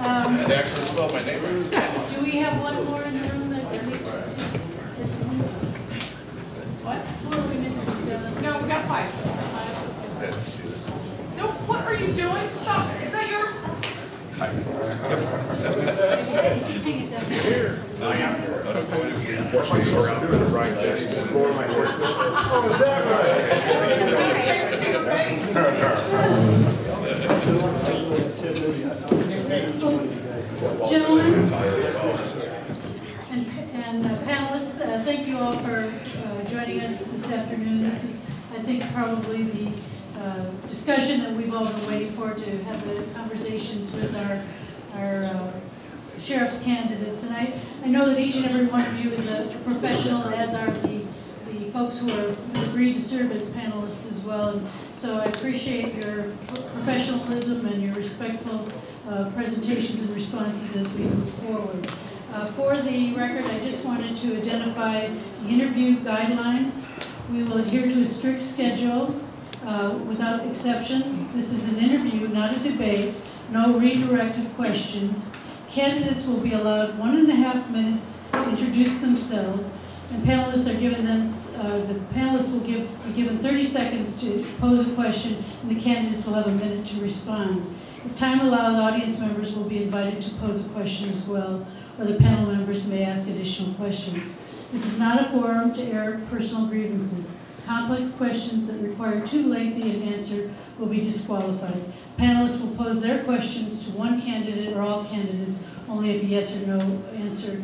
They actually spelled my name right. Do we have one more in the room that what? Who are we missing? No, we got 5. Don't, what are you doing? Stop it. Is that yours? Just take it down here. Oh, is that right? Take it to your face. Gentlemen and panelists, thank you all for joining us this afternoon. This is, I think, probably the discussion that we've all been waiting for, to have the conversations with our sheriff's candidates. And I know that each and every one of you is a professional, as are the folks who are agreed to serve as panelists as well. And so I appreciate your professionalism and your respectful presentations and responses as we move forward. For the record, I just wanted to identify the interview guidelines. We will adhere to a strict schedule without exception. This is an interview, not a debate. No redirective questions. Candidates will be allowed 1.5 minutes to introduce themselves, and panelists are given the panelists will be given 30 seconds to pose a question, and the candidates will have a minute to respond. If time allows, audience members will be invited to pose a question as well, or the panel members may ask additional questions. This is not a forum to air personal grievances. Complex questions that require too lengthy an answer will be disqualified. Panelists will pose their questions to one candidate or all candidates, only if a yes or no answer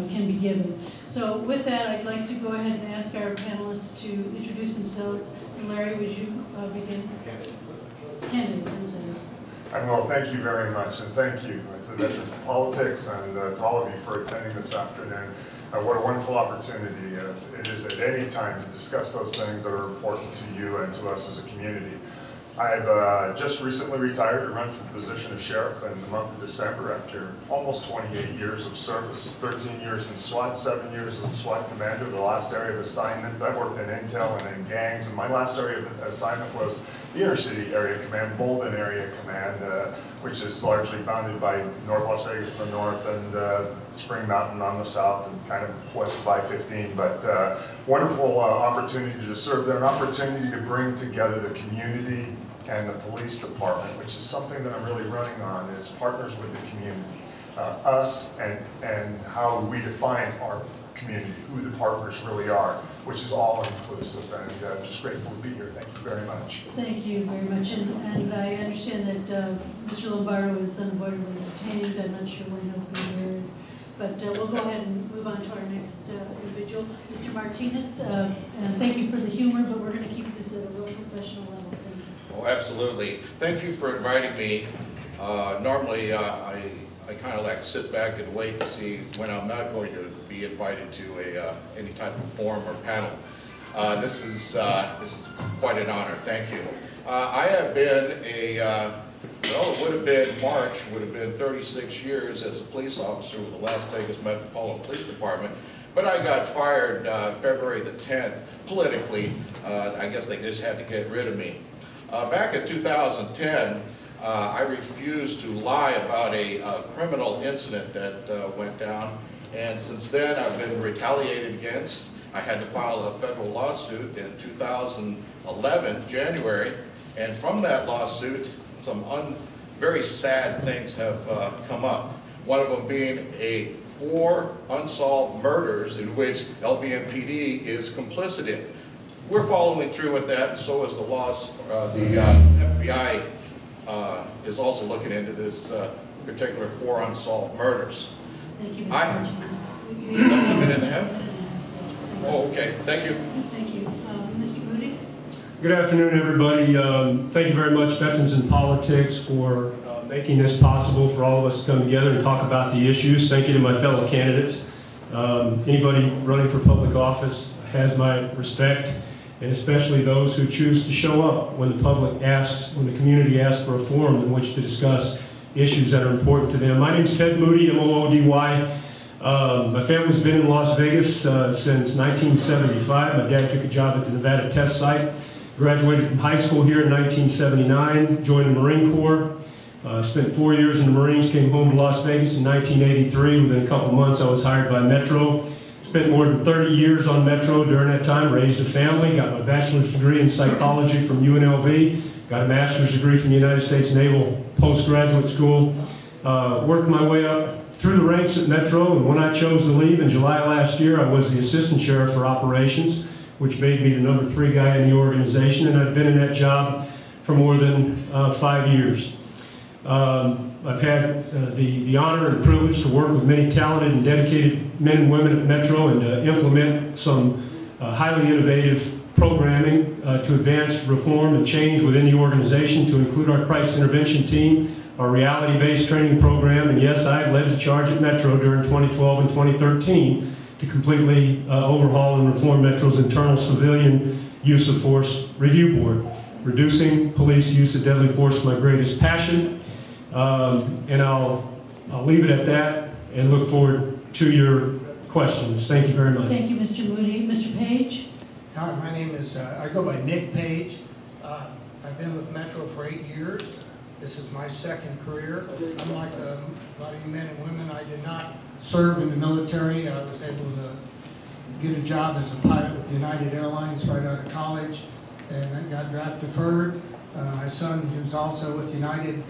can be given. So with that, I'd like to go ahead and ask our panelists to introduce themselves. And Larry, would you begin? Candidates, I'm sorry. Well, thank you very much, and thank you to the Veterans of Politics and to all of you for attending this afternoon. What a wonderful opportunity it is at any time to discuss those things that are important to you and to us as a community. I've just recently retired to run for the position of sheriff in the month of December after almost 28 years of service, 13 years in SWAT, 7 years as a SWAT commander. The last area of assignment, I worked in intel and in gangs, and my last area of assignment was the Inner City Area Command, Bolden Area Command, which is largely bounded by North Las Vegas in the north and Spring Mountain on the south and kind of west of I-15. But wonderful opportunity to serve there, an opportunity to bring together the community and the police department, which is something that I'm really running on, is partners with the community. Us and how we define our community, who the partners really are, which is all inclusive, and I'm just grateful to be here. Thank you very much. Thank you very much, and I understand that Mr. Lombardo is unavoidably detained. I'm not sure when he'll be here, but we'll go ahead and move on to our next individual, Mr. Martinez. And thank you for the humor, but we're going to keep this at a real professional level. Thank you. Oh, absolutely. Thank you for inviting me. Normally, I kind of like sit back and wait to see when I'm not going to be invited to any type of forum or panel. This is quite an honor. Thank you. I have been well, it would have been March, would have been 36 years as a police officer with the Las Vegas Metropolitan Police Department, but I got fired February the 10th politically. I guess they just had to get rid of me. Back in 2010, I refused to lie about a criminal incident that went down, and since then I've been retaliated against. I had to file a federal lawsuit in 2011, January, and from that lawsuit, some very sad things have come up. One of them being 4 unsolved murders in which LVMPD is complicit in. We're following through with that, and so is the FBI is also looking into this particular 4 unsolved murders. Thank you, Mr. Martinez. That was a minute and a half? Oh, okay. Thank you. Thank you. Mr. Moody? Good afternoon, everybody. Thank you very much, Veterans in Politics, for making this possible for all of us to come together and talk about the issues. Thank you to my fellow candidates. Anybody running for public office has my respect, and especially those who choose to show up when the public asks, when the community asks for a forum in which to discuss issues that are important to them. My name is Ted Moody, M-O-O-D-Y. My family's been in Las Vegas since 1975. My dad took a job at the Nevada test site. Graduated from high school here in 1979, joined the Marine Corps, Spent 4 years in the Marines, came home to Las Vegas in 1983. Within a couple months, I was hired by Metro. Spent more than 30 years on Metro during that time, raised a family, got my bachelor's degree in psychology from UNLV, got a master's degree from the United States Naval Postgraduate School. Worked my way up through the ranks at Metro, and when I chose to leave in July last year, I was the assistant sheriff for operations, which made me the number 3 guy in the organization, and I've been in that job for more than 5 years. I've had the honor and privilege to work with many talented and dedicated men and women at Metro and to implement some highly innovative programming to advance reform and change within the organization, to include our crisis intervention team, our reality-based training program, and yes, I led the charge at Metro during 2012 and 2013 to completely overhaul and reform Metro's internal civilian use of force review board. Reducing police use of deadly force is my greatest passion. And I'll leave it at that and look forward to your questions. Thank you very much. Thank you, Mr. Moody. Mr. Page? Hi, my name is, I go by Nick Page. I've been with Metro for 8 years. This is my second career. Unlike a lot of you men and women, I did not serve in the military. I was able to get a job as a pilot with United Airlines right out of college, and then got draft deferred. My son, who's also with United,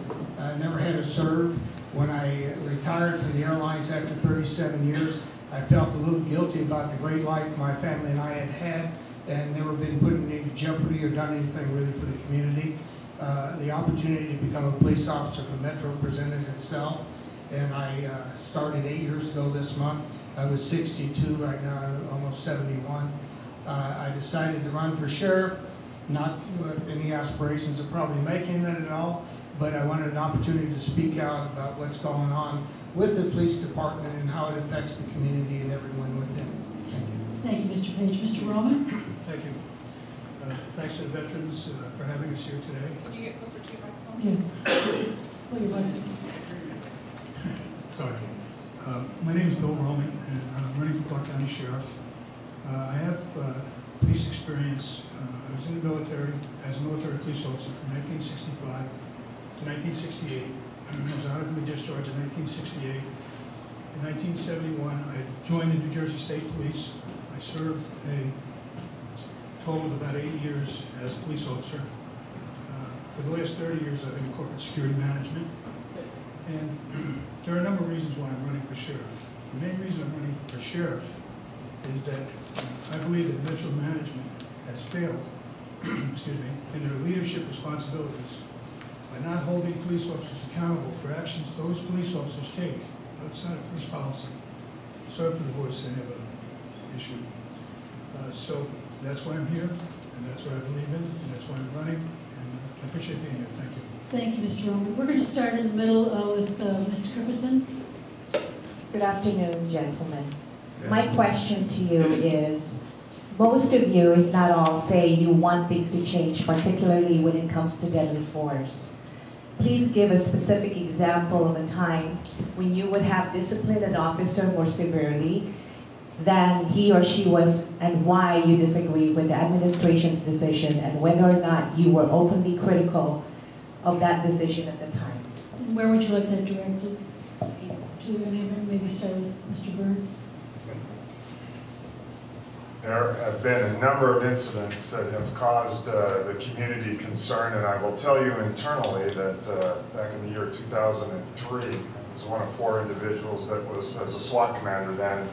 never had to serve. When I retired from the airlines after 37 years, I felt a little guilty about the great life my family and I had had, and never been put in any jeopardy or done anything really for the community. The opportunity to become a police officer for Metro presented itself, and I started 8 years ago this month. I was 62, right now I'm almost 71. I decided to run for sheriff, not with any aspirations of probably making it at all, but I wanted an opportunity to speak out about what's going on with the police department and how it affects the community and everyone within. Thank you. Thank you, Mr. Page. Mr. Roman? Thank you. Thanks to the veterans for having us here today. Can you get closer to your microphone? Yes. Well, you're welcome. Sorry. My name is Bill Roman, and I'm running for Clark County Sheriff. I have police experience. I was in the military as a military police officer from 1965 to 1968. I was honorably discharged in 1968. In 1971, I joined the New Jersey State Police. I served a total of about 8 years as a police officer. For the last 30 years, I've been in corporate security management. And there are a number of reasons why I'm running for sheriff. The main reason I'm running for sheriff is that I believe that Metro management has failed, excuse me, in their leadership responsibilities by not holding police officers accountable for actions those police officers take outside of police policy. Sorry for the voice, I have an issue. So that's why I'm here, and that's what I believe in, and that's why I'm running, and I appreciate being here. Thank you. Thank you, Mr. Roman. We're going to start in the middle with Ms. Crippleton. Good afternoon, gentlemen. My question to you is, most of you, if not all, say you want things to change, particularly when it comes to deadly force. Please give a specific example of a time when you would have disciplined an officer more severely than he or she was, and why you disagree with the administration's decision, and whether or not you were openly critical of that decision at the time. And where would you like that directed? To anyone? Maybe start with Mr. Burns. There have been a number of incidents that have caused the community concern, and I will tell you internally that back in the year 2003, I was one of 4 individuals that was, as a SWAT commander then,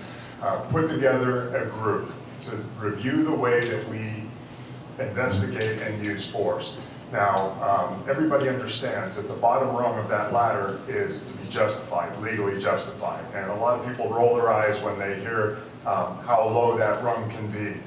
put together a group to review the way that we investigate and use force. Now, everybody understands that the bottom rung of that ladder is to be justified, legally justified, and a lot of people roll their eyes when they hear how low that rung can be.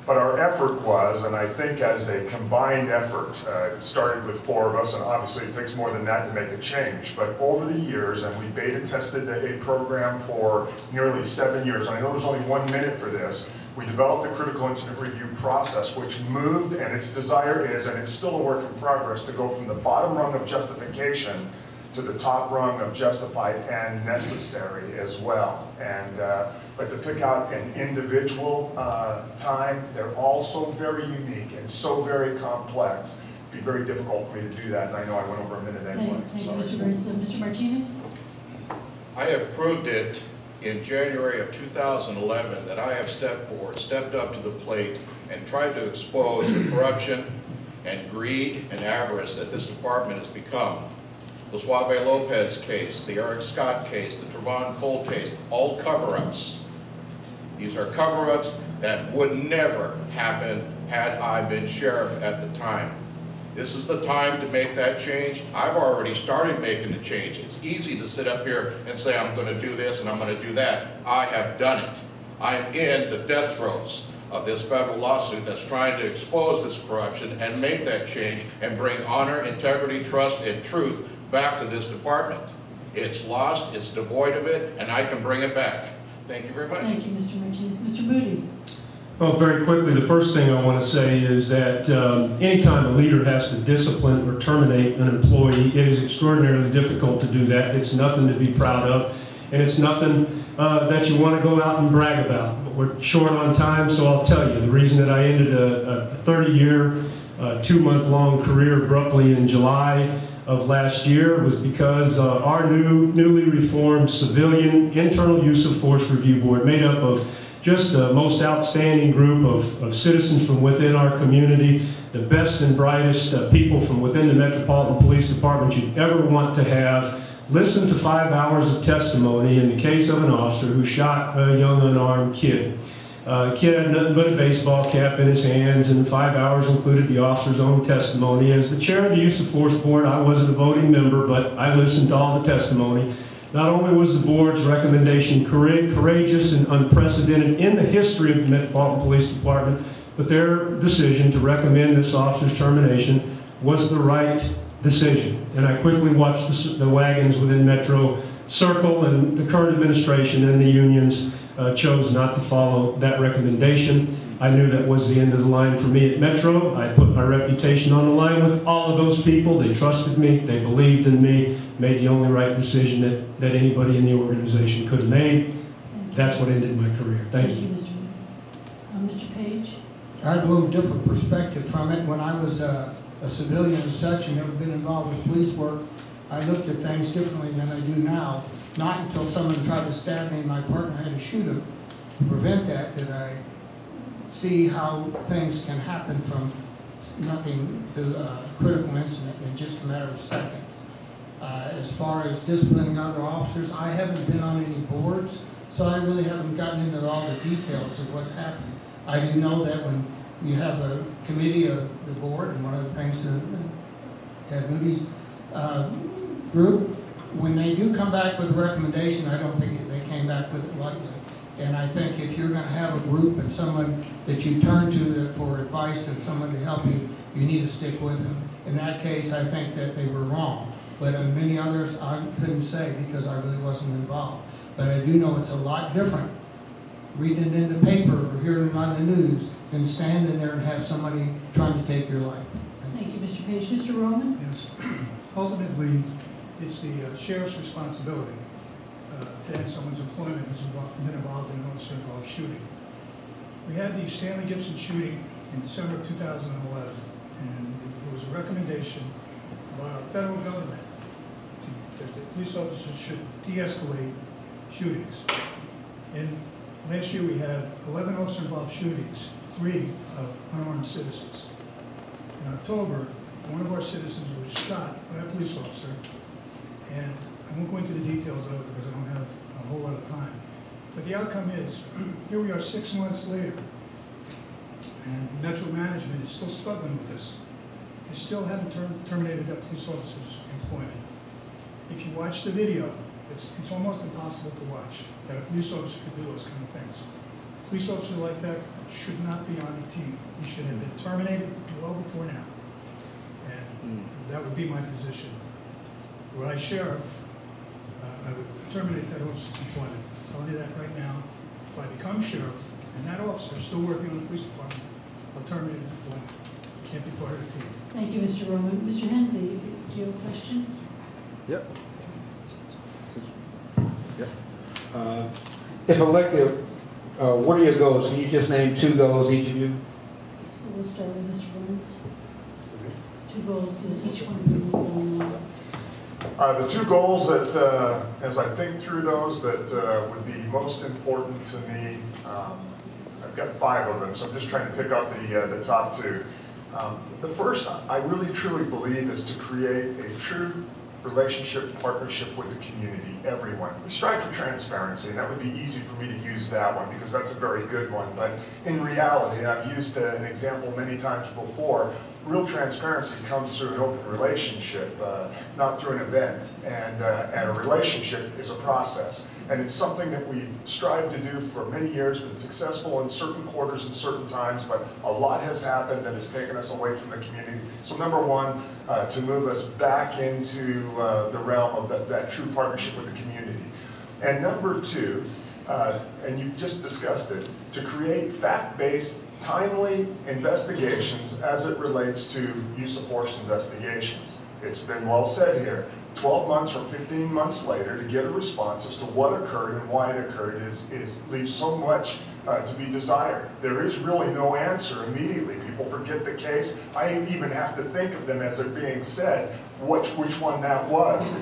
But our effort was, and I think as a combined effort, it started with 4 of us, and obviously it takes more than that to make a change, but over the years, and we beta tested a program for nearly 7 years, and I know there's only 1 minute for this, we developed the critical incident review process, which moved, and its desire is, and it's still a work in progress, to go from the bottom rung of justification to the top rung of justified and necessary as well. And but to pick out an individual time, they're all so very unique and so very complex be very difficult for me to do that, and I know I went over a minute anyway. Thank you, Sorry. Mr. Burns. Mr. Martinez? I have proved it in January of 2011 that I have stepped up to the plate and tried to expose the corruption and greed and avarice that this department has become. The Suave Lopez case, the Eric Scott case, the Trevon Cole case, all cover-ups. These are cover-ups that would never happen had I been sheriff at the time. This is the time to make that change. I've already started making the change. It's easy to sit up here and say, I'm going to do this and I'm going to do that. I have done it. I'm in the death throes of this federal lawsuit that's trying to expose this corruption and make that change and bring honor, integrity, trust, and truth back to this department. It's lost, it's devoid of it, and I can bring it back. Thank you very much. Thank you, Mr. Martinez. Mr. Moody? Well, very quickly, the first thing I want to say is that anytime a leader has to discipline or terminate an employee, it is extraordinarily difficult to do that. It's nothing to be proud of, and it's nothing that you want to go out and brag about. But we're short on time, so I'll tell you. The reason that I ended a 30-year, 2-month-long career abruptly in July of last year was because our newly reformed civilian internal use of force review board, made up of just the most outstanding group of citizens from within our community, the best and brightest people from within the Metropolitan Police Department you'd ever want to have, listened to 5 hours of testimony in the case of an officer who shot a young unarmed kid. The kid had nothing but a baseball cap in his hands, and 5 hours included the officer's own testimony. As the chair of the Use of Force Board, I wasn't a voting member, but I listened to all the testimony. Not only was the board's recommendation courageous and unprecedented in the history of the Metropolitan Police Department, but their decision to recommend this officer's termination was the right decision. And I quickly watched the wagons within Metro circle, and the current administration and the unions chose not to follow that recommendation. I knew that was the end of the line for me at Metro. I put my reputation on the line with all of those people. They trusted me, they believed in me, made the only right decision that anybody in the organization could have made. That's what ended my career. Thank you. Mr. Mr. Page? I have a little different perspective from it. When I was a civilian and such and never been involved with police work, I looked at things differently than I do now. Not until someone tried to stab me and my partner had to shoot him. To prevent that, did I see how things can happen from nothing to a critical incident in just a matter of seconds. As far as disciplining other officers, I haven't been on any boards, so I really haven't gotten into all the details of what's happening. I do know that when you have a committee of the board, and one of the things that Ted Moody's group, when they do come back with a recommendation, I don't think they came back with it lightly. And I think if you're going to have a group and someone that you turn to for advice and someone to help you, you need to stick with them. In that case, I think that they were wrong. But on many others, I couldn't say because I really wasn't involved. But I do know it's a lot different reading it in the paper or hearing it on the news than standing there and have somebody trying to take your life. Thank you, Mr. Page. Mr. Roman? Yes. Ultimately, it's the sheriff's responsibility to end someone's employment who's been involved in an officer-involved shooting. We had the Stanley Gibson shooting in December of 2011, and it was a recommendation by our federal government that the police officers should de-escalate shootings. And last year we had 11 officer-involved shootings, 3 of unarmed citizens. In October, one of our citizens was shot by a police officer, and I won't go into the details of it because I don't have a whole lot of time. But the outcome is, here we are 6 months later, and Metro management is still struggling with this. They still haven't terminated that police officer's employment. If you watch the video, it's almost impossible to watch that a police officer could do those kind of things. A police officer like that should not be on the team. He should have been terminated well before now. And that would be my position. Were I sheriff, I would terminate that officer's employment. I'll do that right now. If I become sheriff and that officer is still working on the police department, I'll terminate his employment. Can't be part of the team. Thank you, Mr. Roman. Mr. Hensey, do you have a question? Yep. If elected, what are your goals? Can you just name 2 goals, each of you? So we'll start with Mr. Burns. two goals that each one of you will go on. The two goals that, as I think through those, that would be most important to me, I've got 5 of them, so I'm just trying to pick out the top 2. The first, I really truly believe, is to create a true relationship, partnership with the community, everyone. We strive for transparency, and that would be easy for me to use that one because that's a very good one. But in reality, and I've used an example many times before, real transparency comes through an open relationship, not through an event. And a relationship is a process. And it's something that we've strived to do for many years, been successful in certain quarters and certain times, but a lot has happened that has taken us away from the community. So number one, to move us back into the realm of that true partnership with the community. And number 2, and you've just discussed it, to create fact-based, timely investigations as it relates to use of force investigations. It's been well said here. 12 months or 15 months later to get a response as to what occurred and why it occurred leaves so much to be desired. There is really no answer immediately. People forget the case. I even have to think of them as they're being said, which one that was.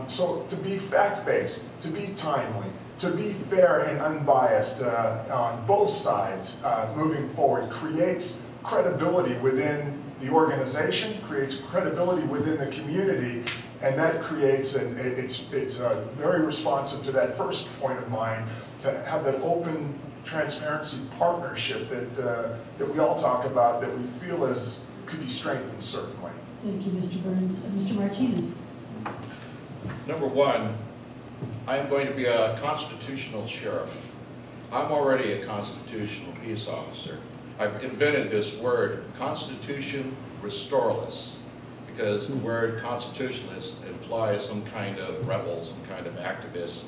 So to be fact-based, to be timely, to be fair and unbiased on both sides moving forward creates credibility within the organization, creates credibility within the community, and that creates, and it's very responsive to that first point of mine, to have that open transparency partnership that we all talk about, that we feel could be strengthened certainly. Thank you, Mr. Burns. Mr. Martinez. Number 1, I am going to be a constitutional sheriff. I'm already a constitutional peace officer. I've invented this word, Constitution Restoreless, because the word constitutionalist implies some kind of rebel, some kind of activist,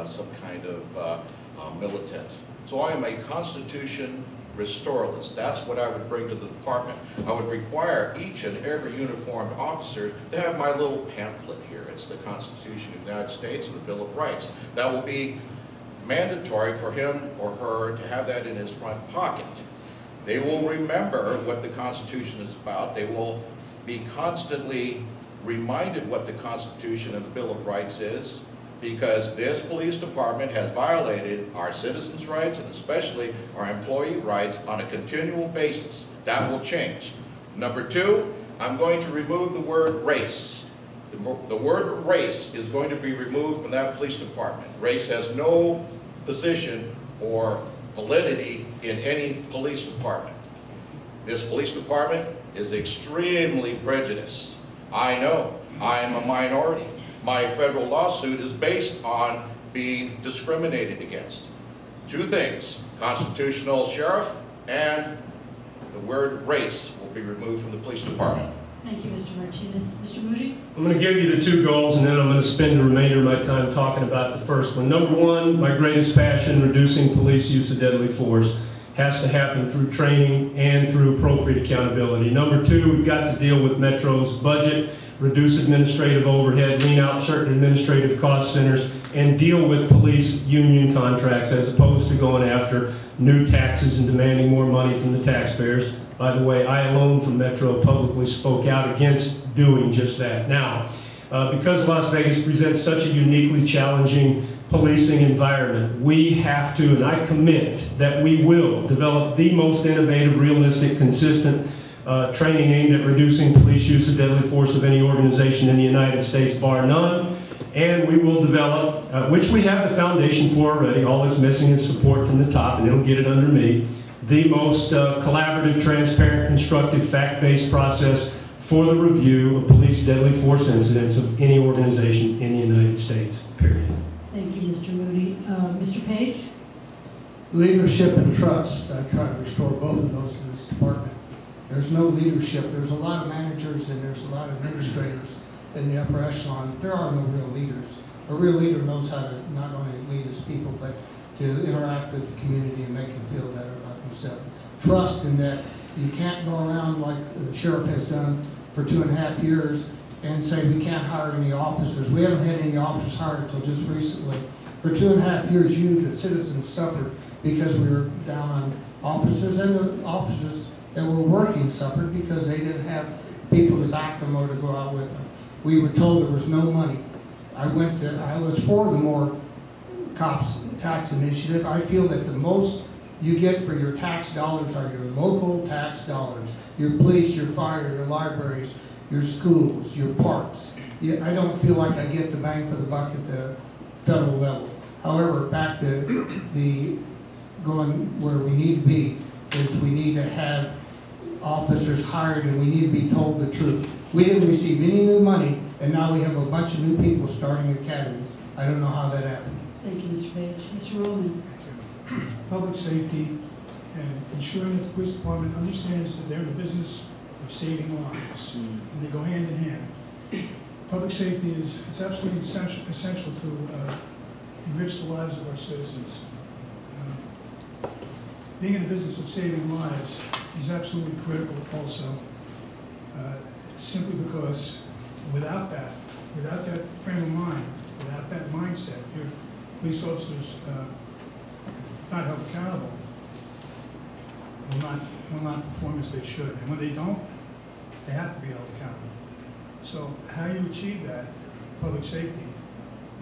some kind of militant. So I am a Constitution Restoreless. That's what I would bring to the department. I would require each and every uniformed officer to have my little pamphlet here. It's the Constitution of the United States and the Bill of Rights. That will be mandatory for him or her to have that in his front pocket. They will remember what the Constitution is about. They will be constantly reminded what the Constitution and the Bill of Rights is, because this police department has violated our citizens' rights and especially our employee rights on a continual basis. That will change. Number 2, I'm going to remove the word race. The word race is going to be removed from that police department. Race has no position or validity in any police department. This police department is extremely prejudiced. I know. I'm a minority. My federal lawsuit is based on being discriminated against. 2 things, constitutional sheriff and the word race will be removed from the police department. Thank you, Mr. Martinez. Mr. Moody? I'm going to give you the 2 goals, and then I'm going to spend the remainder of my time talking about the first one. Number 1, my greatest passion, reducing police use of deadly force, has to happen through training and through appropriate accountability. Number 2, we've got to deal with Metro's budget, reduce administrative overhead, lean out certain administrative cost centers, and deal with police union contracts as opposed to going after new taxes and demanding more money from the taxpayers. By the way, I alone from Metro publicly spoke out against doing just that. Now, because Las Vegas presents such a uniquely challenging policing environment, we have to, and I commit that we will develop the most innovative, realistic, consistent training aimed at reducing police use of deadly force of any organization in the United States, bar none. And we will develop, which we have the foundation for already, all it's missing is support from the top, and it'll get it under me, the most collaborative, transparent, constructive, fact-based process for the review of police deadly force incidents of any organization in the United States, period. Thank you, Mr. Moody. Mr. Page? Leadership and trust. I try to restore both of those in this department. There's no leadership. There's a lot of managers and there's a lot of administrators in the upper echelon. There are no real leaders. A real leader knows how to not only lead his people, but to interact with the community and make them feel better about themselves. Trust in that you can't go around like the sheriff has done for 2.5 years and say we can't hire any officers. We haven't had any officers hired until just recently. For 2.5 years, you, the citizens, suffered because we were down on officers, and the officers that were working suffered because they didn't have people to back them or to go out with them. We were told there was no money. I was for the more cops tax initiative. I feel that the most you get for your tax dollars are your local tax dollars. Your police, your fire, your libraries, your schools, your parks. I don't feel like I get the bang for the buck at the federal level. However, back to the going where we need to be is we need to have officers hired and we need to be told the truth. We didn't receive any new money and now we have a bunch of new people starting academies. I don't know how that happened. Thank you, Mr. Page. Mr. Roman. Public safety and ensuring that the police department understands that they're in the business of saving lives, and they go hand in hand. Public safety it's absolutely essential to enrich the lives of our citizens. Being in the business of saving lives is absolutely critical also, simply because without that frame of mind, without that mindset, your police officers not held accountable, will not perform as they should. And when they don't, they have to be held accountable. So how you achieve that, public safety,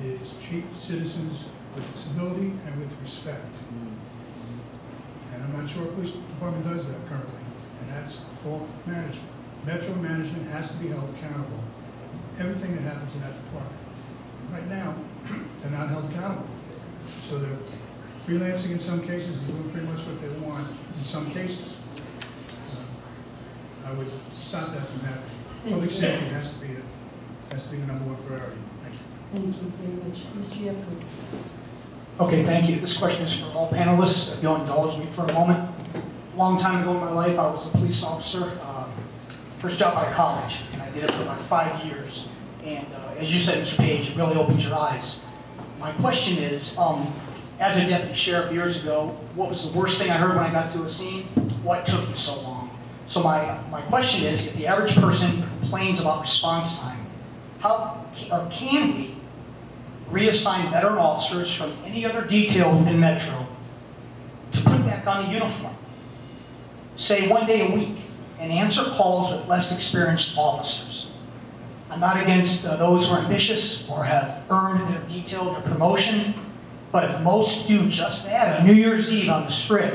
is treat citizens with civility and with respect. And I'm not sure a police department does that currently, and that's fault of management. Metro management has to be held accountable. Everything that happens in that department. And right now, they're not held accountable. So they're freelancing in some cases and doing pretty much what they want in some cases. I would stop that from happening. Public safety has to be the number one priority. Thank you. Thank you very much. Mr. Yepko. Okay, thank you. This question is for all panelists. If you'll indulge me for a moment. A long time ago in my life, I was a police officer. First job out of college, and I did it for about 5 years. And as you said, Mr. Page, it really opened your eyes. My question is, as a deputy sheriff years ago, what was the worst thing I heard when I got to a scene? What took you so long? So my question is, if the average person complains about response time, how or can we reassign veteran officers from any other detail within Metro to put back on a uniform, say 1 day a week, and answer calls with less experienced officers? I'm not against those who are ambitious or have earned their detail, their promotion, but if most do just that on New Year's Eve on the Strip,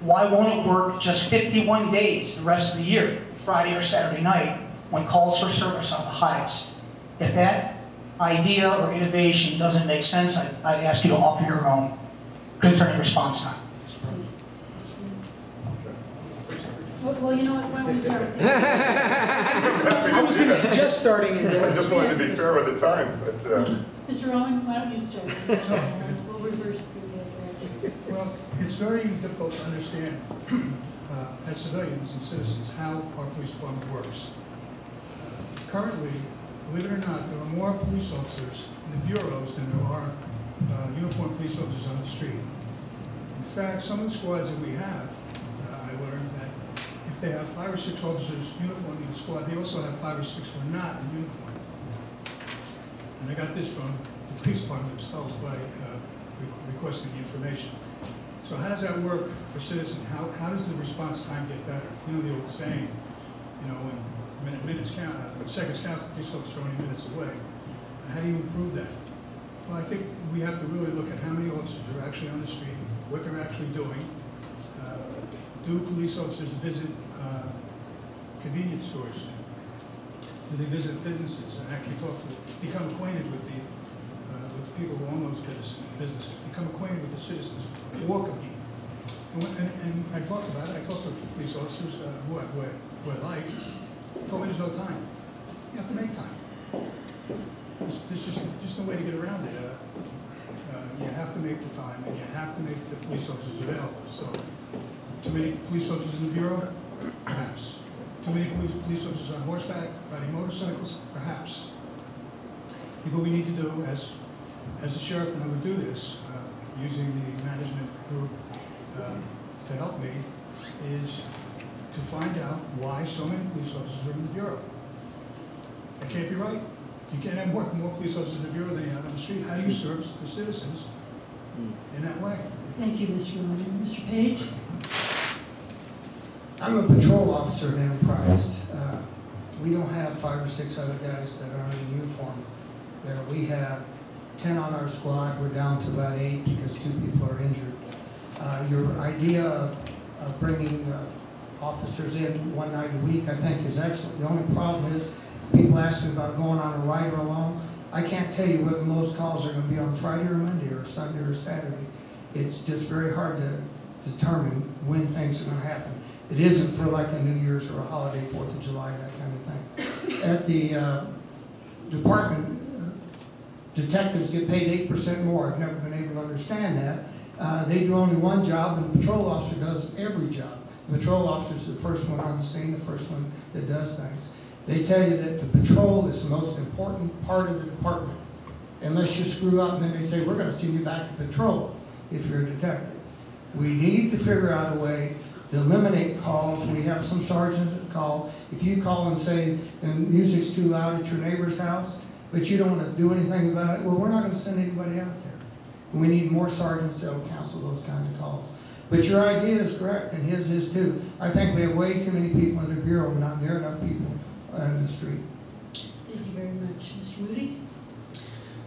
why won't it work just 51 days the rest of the year, Friday or Saturday night, when calls for service are the highest? If that idea or innovation doesn't make sense, I'd ask you to offer your own concerning response time. Well, you know what, why don't we start? I was going to suggest starting in I just wanted to be fair with the time, but... Mr. Roman, why don't you start? We'll reverse the Well, it's very difficult to understand as civilians and citizens how our police department works. Currently, believe it or not, there are more police officers in the bureaus than there are uniformed police officers on the street. In fact, some of the squads that we have, I learned that if they have 5 or 6 officers uniformed in the squad, they also have 5 or 6 who are not in uniform. And I got this from the police department themselves by requesting the information. So how does that work for citizens? How does the response time get better? You know the old saying, you know, when minutes count, when seconds count, the police officer are only minutes away. And how do you improve that? Well, I think we have to really look at how many officers are actually on the street, what they're actually doing. Do police officers visit convenience stores? Do they visit businesses and actually become acquainted with the people who own those businesses, become acquainted with the citizens who are competing? And I talked about it. I talked to police officers who I like. Told me there's no time. You have to make time. There's just no way to get around it. You have to make the time, and you have to make the police officers available. So, too many police officers in the bureau? Perhaps. Too many police officers on horseback, riding motorcycles? Perhaps. What we need to do, as the sheriff and I would do this, using the management group to help me, is to find out why so many police officers are in the bureau. That can't be right. You can't have more police officers in the bureau than you have on the street. How do you serve the citizens in that way? Thank you, Mr. Roman. Mr. Page? I'm a patrol officer at Enterprise. we don't have 5 or 6 other guys that are in uniform there. We have 10 on our squad. We're down to about 8 because 2 people are injured. Your idea of bringing officers in 1 night a week, I think, is excellent. The only problem is people ask me about going on a ride alone. I can't tell you whether most calls are going to be on Friday or Monday or Sunday or Saturday. It's just very hard to determine when things are going to happen. It isn't for like a New Year's or a holiday, 4th of July, that kind of thing. At the department, detectives get paid 8% more. I've never been able to understand that. They do only one job, and the patrol officer does every job. The patrol officer is the first one on the scene, the first one that does things. They tell you that the patrol is the most important part of the department, unless you screw up, and then they say, we're going to send you back to patrol if you're a detective. We need to figure out a way to eliminate calls. We have some sergeants that call. If you call and say the music's too loud at your neighbor's house, but you don't want to do anything about it, well, we're not going to send anybody out there. We need more sergeants that will counsel those kinds of calls. But your idea is correct, and his is too. I think we have way too many people in the Bureau, and not near enough people in the street. Thank you very much. Mr. Moody?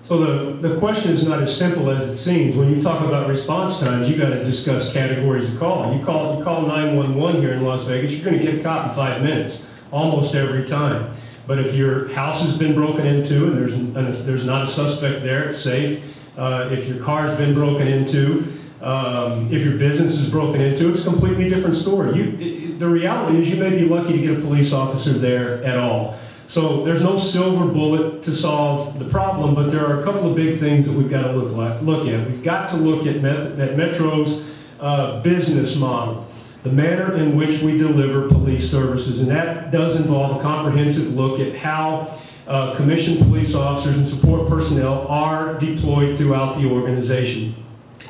So the question is not as simple as it seems. When you talk about response times, you got to discuss categories of call. You call 911 here in Las Vegas, you're going to get a cop in 5 minutes, almost every time. But if your house has been broken into and there's not a suspect there, it's safe. If your car's been broken into, if your business is broken into, it's a completely different story. The reality is you may be lucky to get a police officer there at all. So there's no silver bullet to solve the problem, but there are a couple of big things that we've got to look at. We've got to look at Metro's business model, the manner in which we deliver police services, and that does involve a comprehensive look at how commissioned police officers and support personnel are deployed throughout the organization.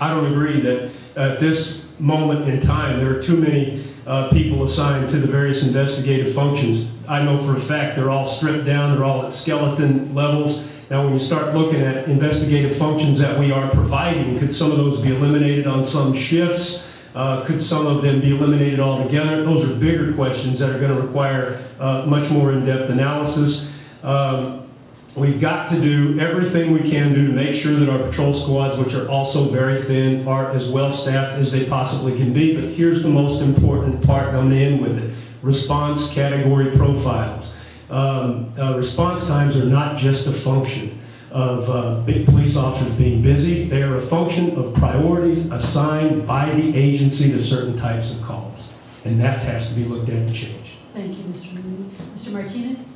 I don't agree that at this moment in time there are too many people assigned to the various investigative functions. I know for a fact they're all stripped down, they're all at skeleton levels. Now when you start looking at investigative functions that we are providing, could some of those be eliminated on some shifts? Could some of them be eliminated altogether? Those are bigger questions that are going to require much more in-depth analysis. We've got to do everything we can do to make sure that our patrol squads, which are also very thin, are as well staffed as they possibly can be. But here's the most important part, and I'm going to end with it. Response category profiles. Response times are not just a function of big police officers being busy. They are a function of priorities assigned by the agency to certain types of calls. And that has to be looked at and changed. Thank you, Mr. Moody. Mr. Martinez?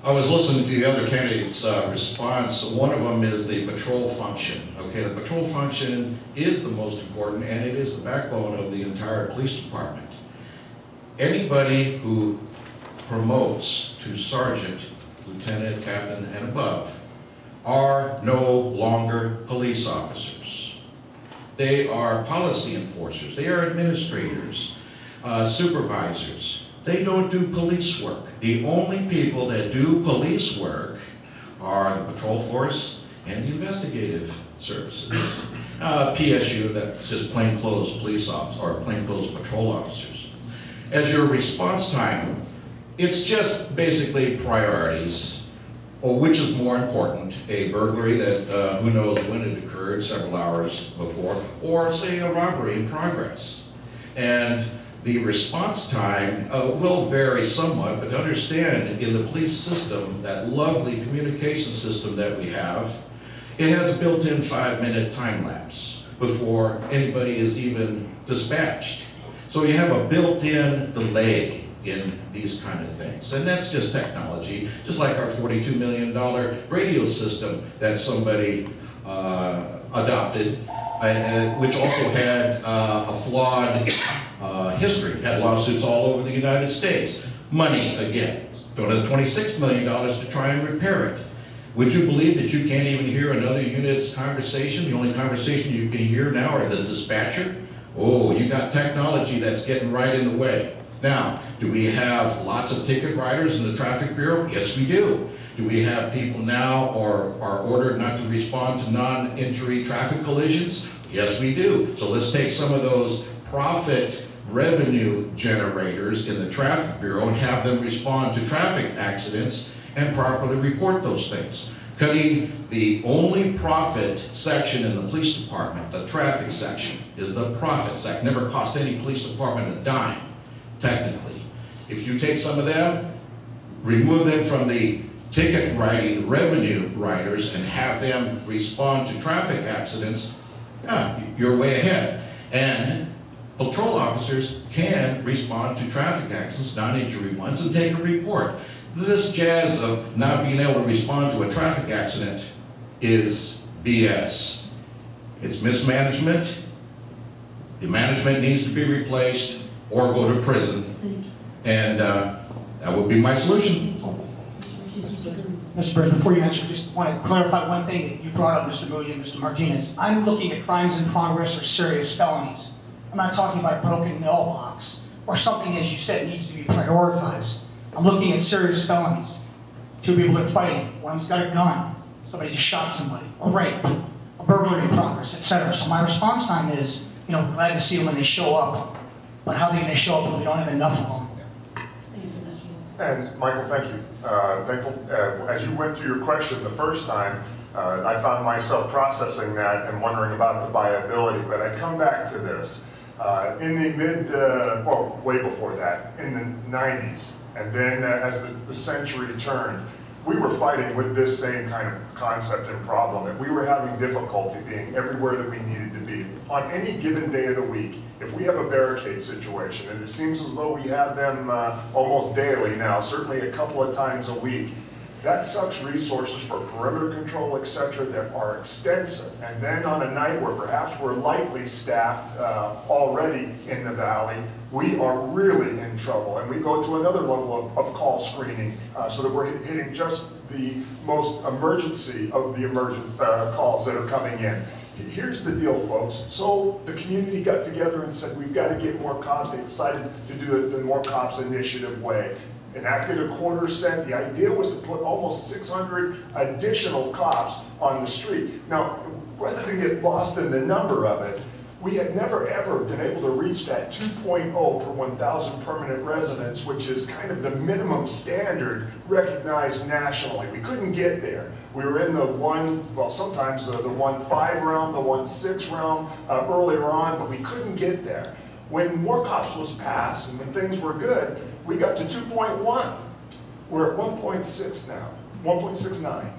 I was listening to the other candidates' response. One of them is the patrol function. Okay, the patrol function is the most important, and it is the backbone of the entire police department. Anybody who promotes to sergeant, lieutenant, captain, and above are no longer police officers. They are policy enforcers. They are administrators, supervisors. They don't do police work. The only people that do police work are the patrol force and the investigative services. PSU, that's just plainclothes police officers or plainclothes patrol officers. As your response time, it's just basically priorities, or which is more important, a burglary that who knows when it occurred, several hours before, or say a robbery in progress. And the response time will vary somewhat, but understand in the police system, that lovely communication system that we have, it has a built-in 5-minute time lapse before anybody is even dispatched. So you have a built-in delay in these kind of things. And that's just technology, just like our $42 million radio system that somebody adopted, which also had a flawed history, had lawsuits all over the United States. Money, again, another $26 million to try and repair it. Would you believe that you can't even hear another unit's conversation? The only conversation you can hear now are the dispatcher. Oh, you got technology that's getting right in the way. Now, do we have lots of ticket writers in the traffic bureau? Yes, we do. Do we have people now or are ordered not to respond to non-injury traffic collisions? Yes, we do. So let's take some of those profit revenue generators in the traffic bureau and have them respond to traffic accidents and properly report those things. Cutting the only profit section in the police department, the traffic section, is the profit section. Never cost any police department a dime, technically. If you take some of them, remove them from the ticket writing revenue writers and have them respond to traffic accidents, you're way ahead. And patrol officers can respond to traffic accidents, non-injury ones, and take a report. This jazz of not being able to respond to a traffic accident is BS. It's mismanagement. The management needs to be replaced or go to prison. And that would be my solution. Mr. President, before you answer, just want to clarify one thing that you brought up, Mr. Moody and Mr. Martinez. I'm looking at crimes in progress or serious felonies. I'm not talking about a broken mailbox or something, as you said, needs to be prioritized. I'm looking at serious felonies. Two people are fighting. One's got a gun. Somebody just shot somebody. A rape. A burglary in progress, etc. So my response time is, glad to see them when they show up. But how are they going to show up when we don't have enough of them? And Michael, thank you. Thankful, as you went through your question the first time, I found myself processing that and wondering about the viability. But I come back to this. In the way before that, in the 90s, and then as the century turned, we were fighting with this same kind of concept and problem, that we were having difficulty being everywhere that we needed to be. On any given day of the week, if we have a barricade situation, and it seems as though we have them almost daily now, certainly a couple of times a week, that sucks resources for perimeter control, etc., that are extensive. And then on a night where perhaps we're lightly staffed already in the valley, we are really in trouble. And we go to another level of call screening so that we're hitting just the most emergency of the emergent calls that are coming in. Here's the deal, folks. So the community got together and said, we've got to get more cops. They decided to do it the More Cops Initiative way. Enacted a $0.25. The idea was to put almost 600 additional cops on the street. Now, rather than get lost in the number of it, we had never ever been able to reach that 2.0 per 1,000 permanent residents, which is kind of the minimum standard recognized nationally. We couldn't get there. We were in the sometimes the 1.5 realm, the 1.6 realm earlier on, but we couldn't get there. When More Cops was passed and when things were good, we got to 2.1. We're at 1.6 now, 1.69.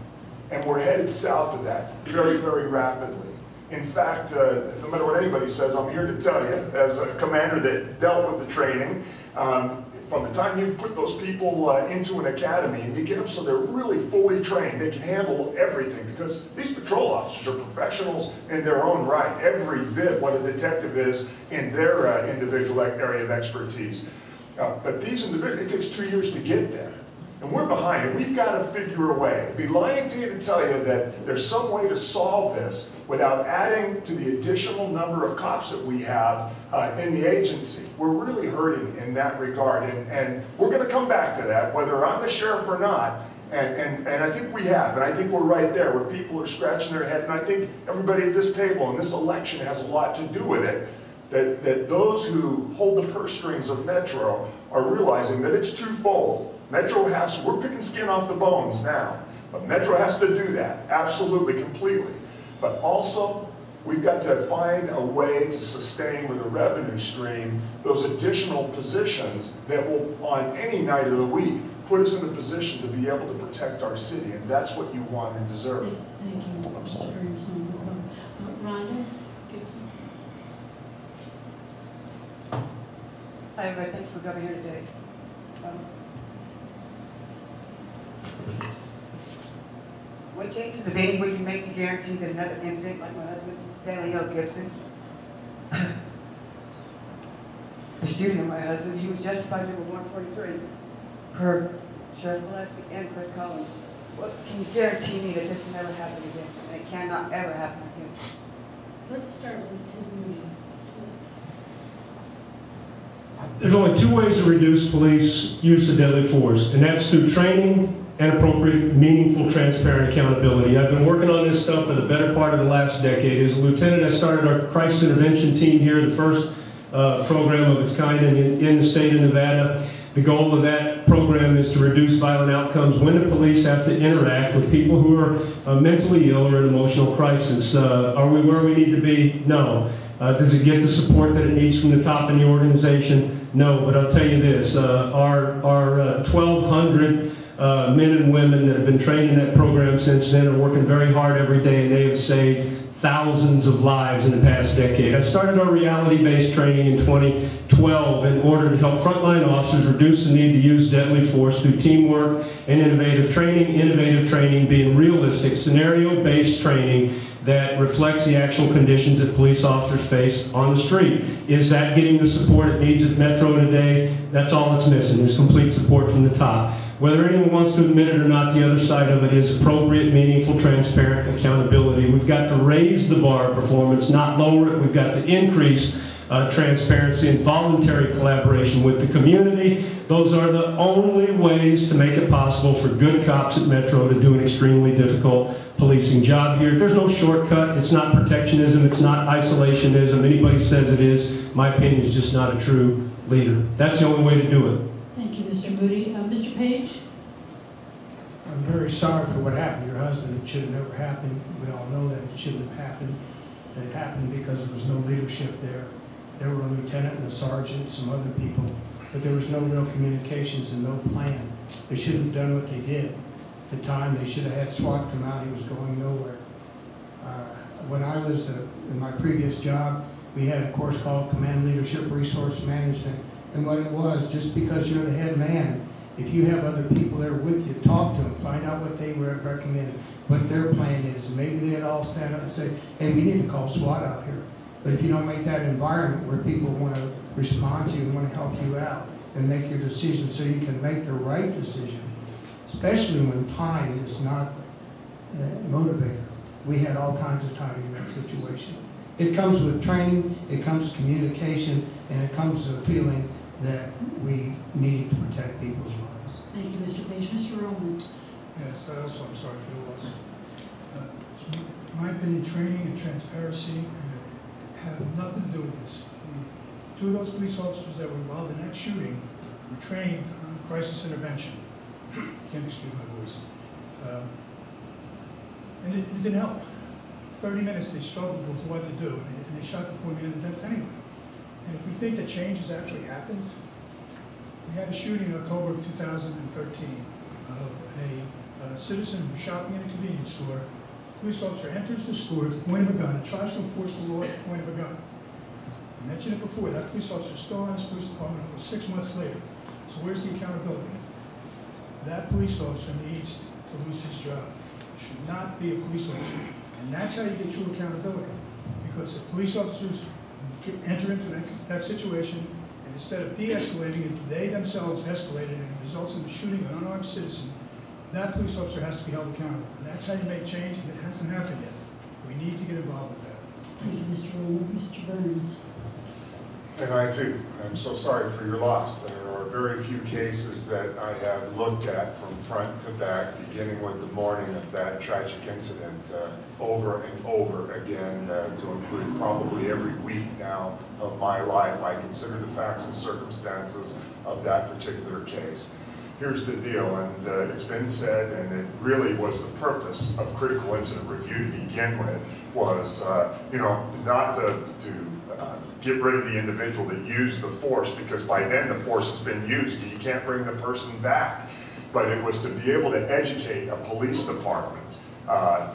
And we're headed south of that very, very rapidly. In fact, no matter what anybody says, I'm here to tell you, as a commander that dealt with the training, from the time you put those people into an academy and you get them so they're really fully trained, they can handle everything, because these patrol officers are professionals in their own right, every bit what a detective is in their individual area of expertise. But these individuals, it takes 2 years to get there. And we're behind it. We've got to figure a way. It'd be lying to you to tell you that there's some way to solve this without adding to the additional number of cops that we have in the agency. We're really hurting in that regard. And we're going to come back to that, whether I'm the sheriff or not. And I think we have. And I think we're right there where people are scratching their head. And I think everybody at this table and this election has a lot to do with it. That those who hold the purse strings of Metro are realizing that it's twofold. Metro we're picking skin off the bones now, but Metro has to do that, absolutely, completely. But also, we've got to find a way to sustain with a revenue stream those additional positions that will, on any night of the week, put us in a position to be able to protect our city, and that's what you want and deserve. Thank you. Rhonda Gibson. Hi, everybody. Thanks for coming here today. What changes, if any, will you make to guarantee that another incident like my husband's, Stanley L. Gibson, the shooting of my husband, he was justified number 143 per Sheriff Gillespie and Chris Collins. What can you guarantee me that this will never happen again, and it cannot ever happen again? Let's start with Moody. There's only two ways to reduce police use of deadly force, and that's through training and appropriate, meaningful, transparent accountability. I've been working on this stuff for the better part of the last decade. As a lieutenant, I started our crisis intervention team here, the first program of its kind in the state of Nevada. The goal of that program is to reduce violent outcomes when the police have to interact with people who are mentally ill or in emotional crisis. Are we where we need to be? No. Does it get the support that it needs from the top in the organization? No, but I'll tell you this, our 1,200 men and women that have been trained in that program since then are working very hard every day, and they have saved thousands of lives in the past decade. I started our reality-based training in 2012 in order to help frontline officers reduce the need to use deadly force through teamwork and innovative training being realistic, scenario-based training that reflects the actual conditions that police officers face on the street. Is that getting the support it needs at Metro today? That's all it's missing, is complete support from the top. Whether anyone wants to admit it or not, the other side of it is appropriate, meaningful, transparent accountability. We've got to raise the bar of performance, not lower it. We've got to increase transparency and voluntary collaboration with the community. Those are the only ways to make it possible for good cops at Metro to do an extremely difficult policing job here. There's no shortcut. It's not protectionism. It's not isolationism. Anybody says it is, my opinion, is just not a true leader. That's the only way to do it. Thank you, Mr. Moody. Mr. Page? I'm very sorry for what happened to your husband. It should have never happened. We all know that it shouldn't have happened. It happened because there was no leadership there. There were a lieutenant and a sergeant, some other people, but there was no real communications and no plan. They shouldn't have done what they did. At the time, they should have had SWAT come out. He was going nowhere. When I was in my previous job, we had a course called Command Leadership Resource Management. And what it was, just because you're the head man, if you have other people there with you, talk to them, find out what they recommend, what their plan is. And maybe they'd all stand up and say, hey, we need to call SWAT out here. But if you don't make that environment where people want to respond to you and want to help you out and make your decision so you can make the right decision, especially when time is not a motivator. We had all kinds of time in that situation. It comes with training, it comes with communication, and it comes with a feeling that we need to protect people's lives. Thank you, Mr. Page. Mr. Roman? Yes, also I'm sorry for your loss. In my opinion, training and transparency have nothing to do with this. Two of those police officers that were involved in that shooting were trained on crisis intervention. Can't excuse my voice. And it didn't help. 30 minutes they struggled with what to do, and they shot the poor man to death anyway. And if we think that change has actually happened, we had a shooting in October of 2013 of a citizen who was shopping in a convenience store. A police officer enters the store at the point of a gun and tries to enforce the law at the point of a gun. I mentioned it before, that police officer is still on his police department almost 6 months later. So where's the accountability? That police officer needs to lose his job. He should not be a police officer. And that's how you get true accountability. Because if police officers enter into that situation, and instead of de-escalating it, they themselves escalated, and it results in the shooting of an unarmed citizen, that police officer has to be held accountable. And that's how you make change, and it hasn't happened yet. We need to get involved with that. Thank you, Mr. Roman. Mr. Burns? And I too, I'm so sorry for your loss. There are very few cases that I have looked at from front to back, beginning with the morning of that tragic incident, over and over again, to include probably every week now of my life. I consider the facts and circumstances of that particular case. Here's the deal, and it's been said, and it really was the purpose of critical incident review to begin with, was, not to get rid of the individual that used the force, because by then the force has been used and you can't bring the person back. But it was to be able to educate a police department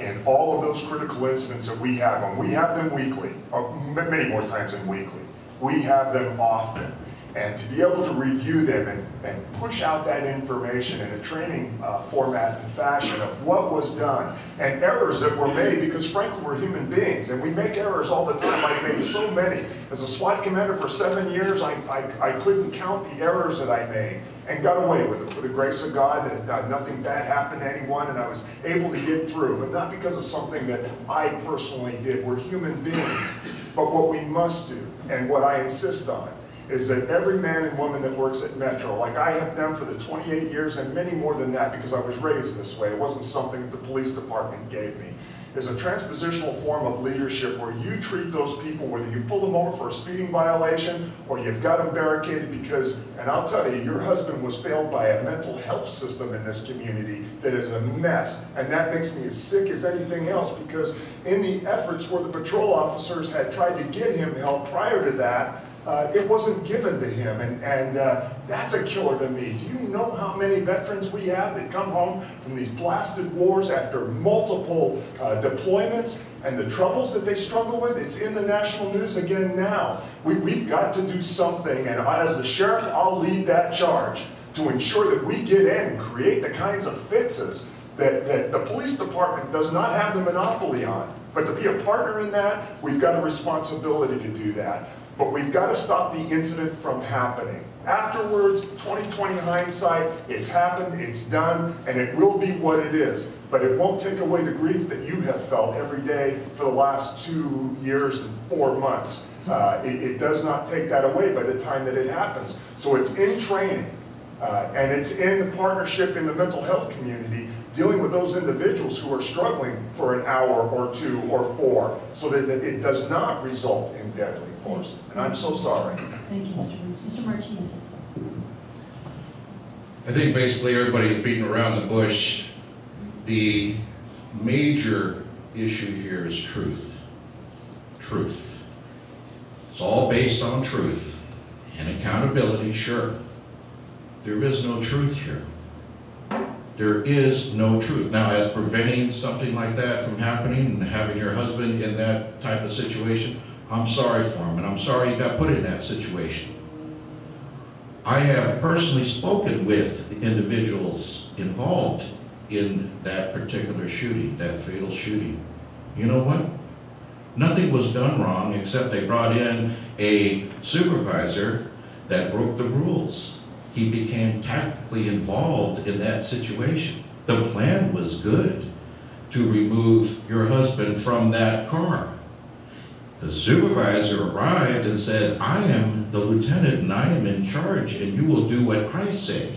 in all of those critical incidents that we have, and we have them weekly, or many more times than weekly. We have them often. And to be able to review them and push out that information in a training format and fashion of what was done and errors that were made, because frankly we're human beings and we make errors all the time. I've made so many. As a SWAT commander for 7 years, I couldn't count the errors that I made and got away with it for the grace of God, that nothing bad happened to anyone, and I was able to get through, but not because of something that I personally did. We're human beings. But what we must do, and what I insist on, is that every man and woman that works at Metro, like I have done for the 28 years and many more than that, because I was raised this way, it wasn't something that the police department gave me, is a transpositional form of leadership where you treat those people, whether you pull them over for a speeding violation or you've got them barricaded because, and I'll tell you, your husband was failed by a mental health system in this community that is a mess. And that makes me as sick as anything else, because in the efforts where the patrol officers had tried to get him help prior to that, it wasn't given to him, and that's a killer to me. Do you know how many veterans we have that come home from these blasted wars after multiple deployments and the troubles that they struggle with? It's in the national news again now. We've got to do something, and as the sheriff, I'll lead that charge to ensure that we get in and create the kinds of fixes that the police department does not have the monopoly on. But to be a partner in that, we've got a responsibility to do that. But we've got to stop the incident from happening. Afterwards, 20/20 hindsight, it's happened, it's done, and it will be what it is. But it won't take away the grief that you have felt every day for the last 2 years and 4 months. It does not take that away by the time that it happens. So it's in training, and it's in the partnership in the mental health community, dealing with those individuals who are struggling for an hour or 2 or 4, so that it does not result in deadly force. And I'm so sorry. Thank you, Mr. Bruce. Mr. Martinez. I think basically everybody's beating around the bush. The major issue here is truth. Truth. It's all based on truth. And accountability, sure. There is no truth here. There is no truth. Now, as preventing something like that from happening and having your husband in that type of situation, I'm sorry for him, and I'm sorry he got put in that situation. I have personally spoken with the individuals involved in that particular shooting, that fatal shooting. You know what? Nothing was done wrong except they brought in a supervisor that broke the rules. He became tactically involved in that situation. The plan was good to remove your husband from that car. The supervisor arrived and said, I am the lieutenant and I am in charge and you will do what I say.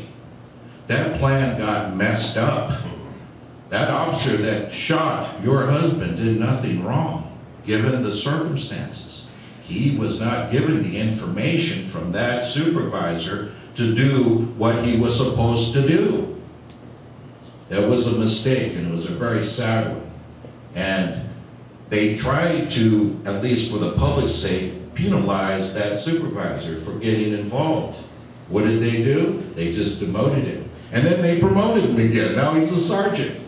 That plan got messed up. That officer that shot your husband did nothing wrong, given the circumstances. He was not given the information from that supervisor to do what he was supposed to do. That was a mistake, and it was a very sad one. And they tried to, at least for the public's sake, penalize that supervisor for getting involved. What did they do? They just demoted him. And then they promoted him again. Now he's a sergeant.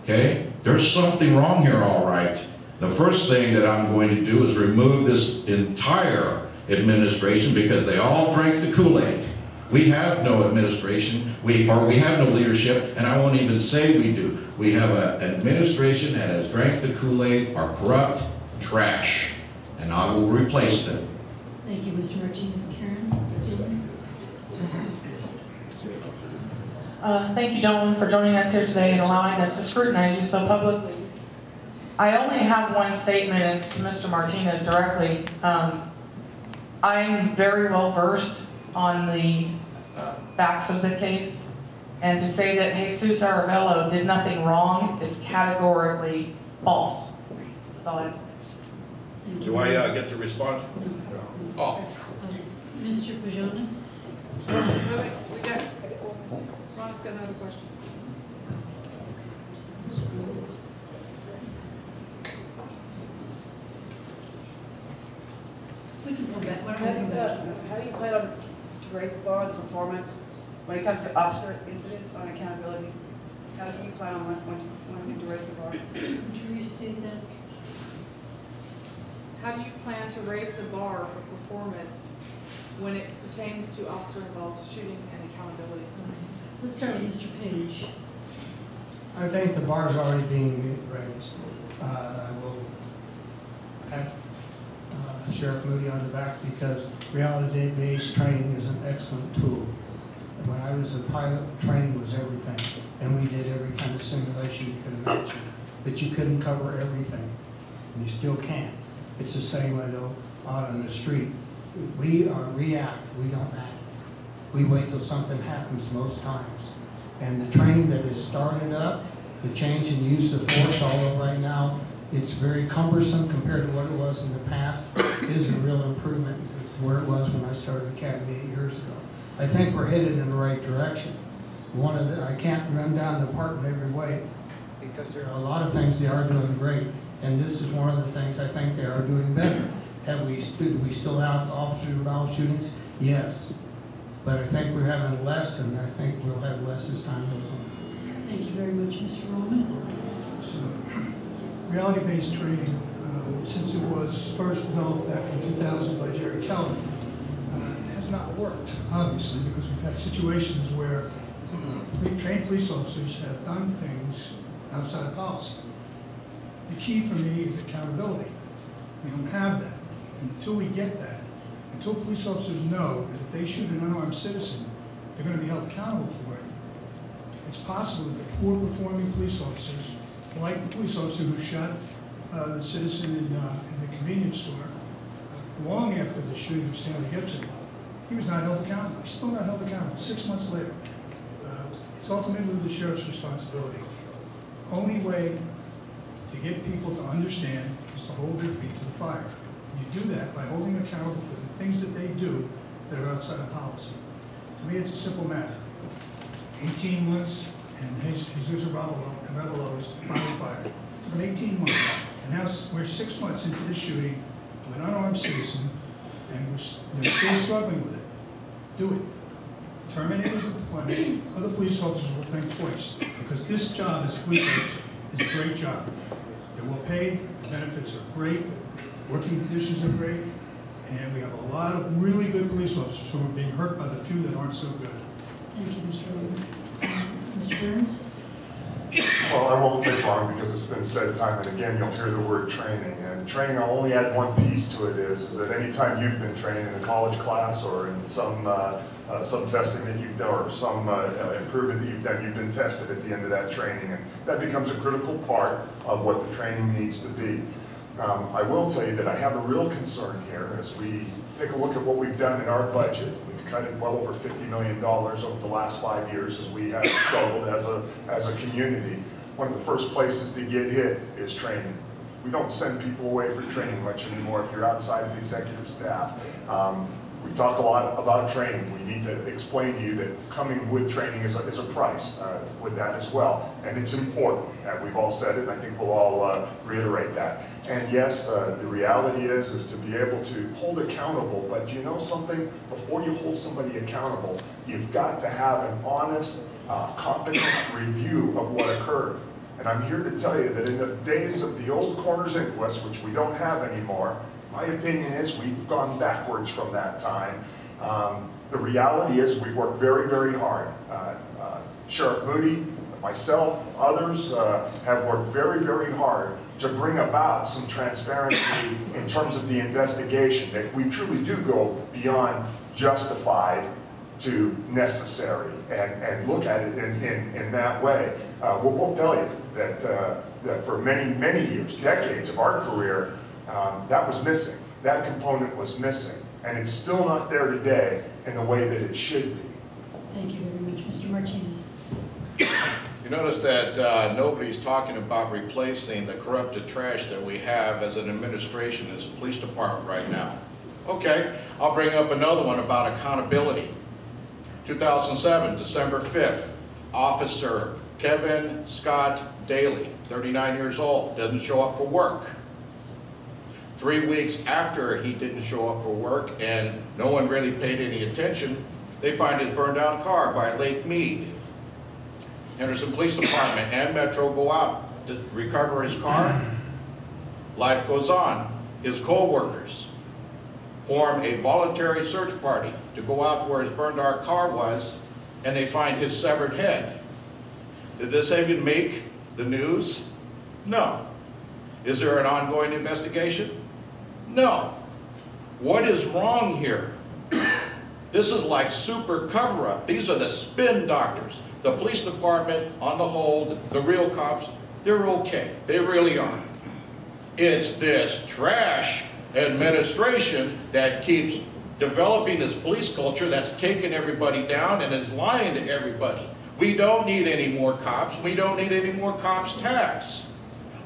Okay? There's something wrong here, all right. The first thing that I'm going to do is remove this entire administration because they all drank the Kool-Aid. We have no administration, we have no leadership, and I won't even say we do. We have an administration that has drank the Kool-Aid, are corrupt, trash, and I will replace them. Thank you, Mr. Martinez. Karen? Thank you, gentlemen, for joining us here today and allowing us to scrutinize you so publicly. I only have one statement, and it's to Mr. Martinez directly. I'm very well versed on the facts of the case, and to say that Jesus Arabello did nothing wrong is categorically false. That's all I have to say. Do I get to respond? Oh. Mr. Pajonas? Ron's got another question. We can come back. How do you plan on to raise the bar on performance when it comes to officer incidents on accountability? How do you plan on wanting to raise the bar? Would you restate that? How do you plan to raise the bar for performance when it pertains to officer-involved shooting and accountability? Let's start with Mr. Page. I think the bar's already being raised. I will have Sheriff Moody on the back because reality-based training is an excellent tool. When I was a pilot, training was everything, and we did every kind of simulation you could imagine. But you couldn't cover everything, and you still can't. It's the same way though out on the street. We react, we don't act. We wait till something happens most times. And the training that is started up, the change in use of force all of right now, It's very cumbersome compared to what it was in the past. It is a real improvement because where it was when I started the academy 8 years ago. I think we're headed in the right direction. I can't run down the department every way because there are a lot of things they are doing great. And this is one of the things I think they are doing better. Do we still have officer involved shootings? Yes. But I think we're having less, and I think we'll have less as time goes on. Thank you very much, Mr. Roman. So, reality-based training, since it was first developed back in 2000 by Jerry Kelly, has not worked, obviously, because we've had situations where trained police officers have done things outside of policy. The key for me is accountability. We don't have that. And until we get that, until police officers know that if they shoot an unarmed citizen, they're going to be held accountable for it, it's possible that poor performing police officers, like the police officer who shot the citizen in the convenience store, long after the shooting of Stanley Gibson, he was not held accountable. He's still not held accountable 6 months later. It's ultimately the sheriff's responsibility. The only way to get people to understand is to hold their feet to the fire. And you do that by holding them accountable for the things that they do that are outside of policy. To me, it's a simple matter. 18 months, and Jesus Arevalo was finally fired. It took him 18 months, and now we're 6 months into the shooting of an unarmed citizen, and they're still struggling with it. Do it. Terminate his employment. Other police officers will think twice, because this job as a police officer is a great job. They're well paid, the benefits are great, working conditions are great, and we have a lot of really good police officers who are being hurt by the few that aren't so good. Thank you, Mr. Roman. Mr. Burns? Well, I won't take long because it's been said time and again, you'll hear the word training. And training, I'll only add one piece to it is that anytime you've been trained in a college class or in some testing that you've done or some improvement that you've been tested at the end of that training. And that becomes a critical part of what the training needs to be. I will tell you that I have a real concern here as we take a look at what we've done in our budget. We've cut it well over $50 million over the last 5 years as we have struggled as a community. One of the first places to get hit is training. We don't send people away for training much anymore if you're outside of executive staff. We talk a lot about training. We need to explain to you that coming with training is a price with that as well. And it's important. We've all said it, and I think we'll all reiterate that. And yes, the reality is to be able to hold accountable, but you know something? Before you hold somebody accountable, you've got to have an honest, competent review of what occurred. And I'm here to tell you that in the days of the old coroner's inquest, which we don't have anymore, my opinion is we've gone backwards from that time. The reality is we worked very, very hard. Sheriff Moody, myself, others have worked very, very hard to bring about some transparency in terms of the investigation, that we truly do go beyond justified to necessary and look at it in that way. We'll tell you that for many, many years, decades of our career, that was missing. That component was missing. And it's still not there today in the way that it should be. Thank you very much. Mr. Martinez. You notice that nobody's talking about replacing the corrupted trash that we have as an administration, as a police department right now. Okay, I'll bring up another one about accountability. 2007, December 5th, Officer Kevin Scott Daly, 39 years old, doesn't show up for work. 3 weeks after he didn't show up for work and no one really paid any attention, they find his burned out car by Lake Mead. Henderson Police Department and Metro go out to recover his car. Life goes on. His co-workers form a voluntary search party to go out where his burned out car was, and they find his severed head. Did this even make the news? No. Is there an ongoing investigation? No. What is wrong here? This is like super cover-up. These are the spin doctors. The police department, on the whole, the real cops, they're okay. They really are. It's this trash administration that keeps developing this police culture that's taking everybody down and is lying to everybody. We don't need any more cops. We don't need any more cops tax.